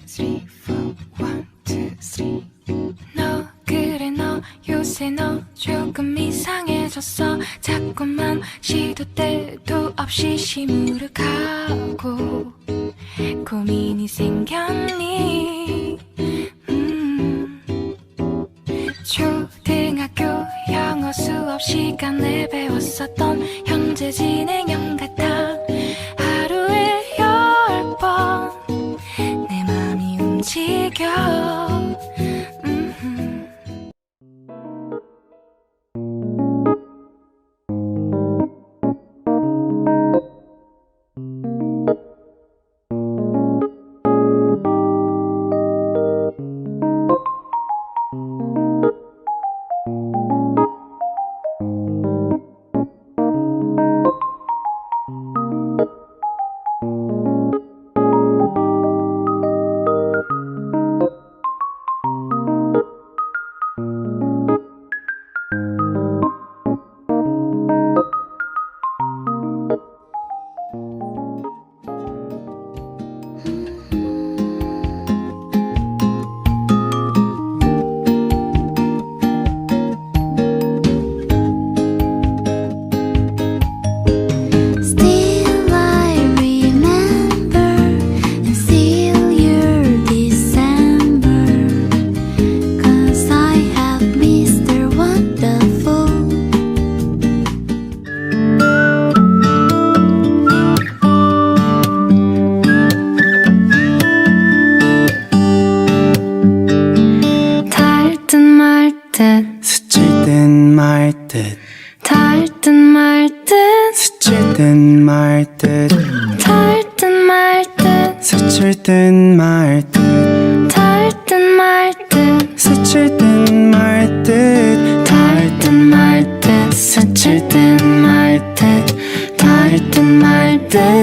3, 4, 1, 2, 3 너 그래 너 요새 너 조금 이상해졌어 자꾸만 시도 때도 없이 시무룩하고 고민이 생겼니 초등학교 영어 수업 시간에 배웠었던 현재 진행형 같아 하루에 10번 내 맘이 움직여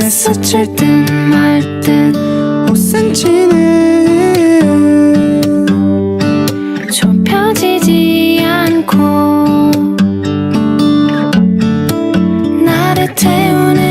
스칠 듯 말 듯 5cm는 좁혀지지 않고 나를 태우는